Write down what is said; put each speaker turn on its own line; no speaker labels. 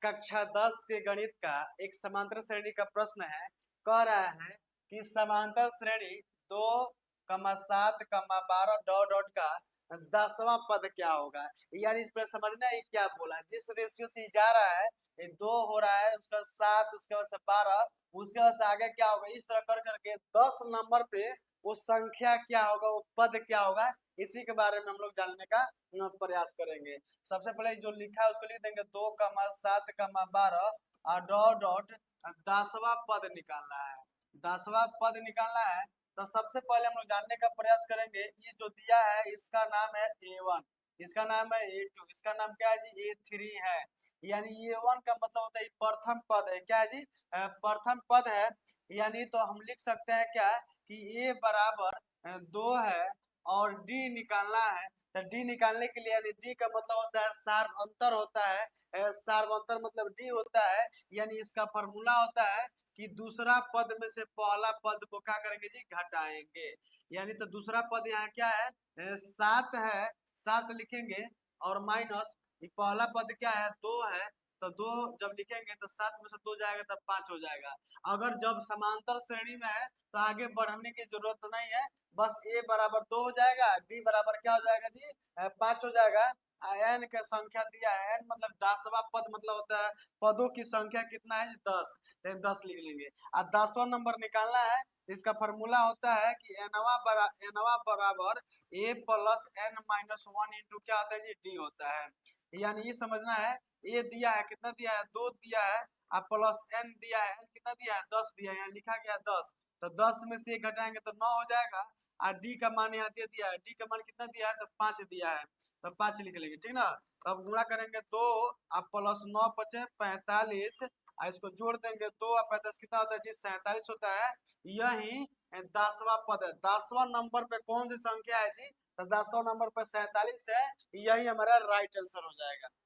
कक्षा 10 के गणित का एक समांतर श्रेणी का प्रश्न है। कह रहा है कि समांतर श्रेणी 2,7,12 डॉट डॉट का 10वां पद क्या होगा। यानी इस पर समझना है क्या बोला, जिस रेशियो से जा रहा है ये 2 हो रहा है, उसका 7, उसके बाद से 12, उसके बाद से आगे क्या होगा, इस तरह कर करके 10 नंबर पे वो संख्या क्या होगा, वो पद क्या होगा, इसी के बारे में हम लोग जानने का प्रयास करेंगे। सबसे पहले जो लिखा है उसको लिख देंगे 2,7,12 और डॉट डॉट 10वां पद निकालना है। 10वां पद निकालना है तो सबसे पहले हम लोग जानने का प्रयास करेंगे, ये जो दिया है इसका नाम है A1, इसका नाम है A2, इसका नाम क्या है जी, A3 है। यानी A1 का मतलब होता है प्रथम पद है। क्या है जी, प्रथम पद है। यानी तो हम लिख सकते हैं क्या कि A बराबर 2 है और D निकालना है। तो डी निकालने के लिए, यानी डी का मतलब होता है सार्वंतर होता है, सार्वंतर मतलब डी होता है। यानी इसका फॉर्मूला होता है कि दूसरा पद में से पहला पद को क्या करेंगे जी, घटाएंगे। यानी तो दूसरा पद यहाँ क्या है, 7 है, 7 लिखेंगे और माइनस पहला पद क्या है, 2 है। तो 2 जब लिखेंगे तो 7 में से 2 जाएगा तब 5 हो जाएगा। अगर जब समांतर श्रेणी में है तो आगे बढ़ने की जरूरत नहीं है, बस ए बराबर 2 हो जाएगा, डी बराबर क्या हो जाएगा जी, 5 हो जाएगा। एन का संख्या दिया है, एन मतलब 10वां पद मतलब होता है पदों की संख्या कितना है, 10। 10 लिख लेंगे। और 10वां नंबर निकालना है, इसका फॉर्मूला होता है कि एनवा बराबर ए प्लस एन माइनस 1 इंटू क्या होता है जी, डी होता है। यानी ये समझना है, ए दिया है, कितना दिया है, 2 दिया है, और प्लस एन दिया है, एन कितना दिया है, 10 दिया है, यहाँ लिखा गया 10। तो 10 में से घटाएंगे तो 9 हो जाएगा। और डी का मान यहाँ दे दिया है, डी का मान कितना दिया है, तो 5 दिया है, तो 5 लिख लेंगे, ठीक ना। तो अब गुणा करेंगे 2 और प्लस 9 बचे 45, और इसको जोड़ देंगे 2 और 45 कितना होता है जी, 47 होता है। यही 10वां पद है। 10वां नंबर पे कौन सी संख्या है जी, तो 10वां नंबर पे 47 है। यही हमारा राइट आंसर हो जाएगा।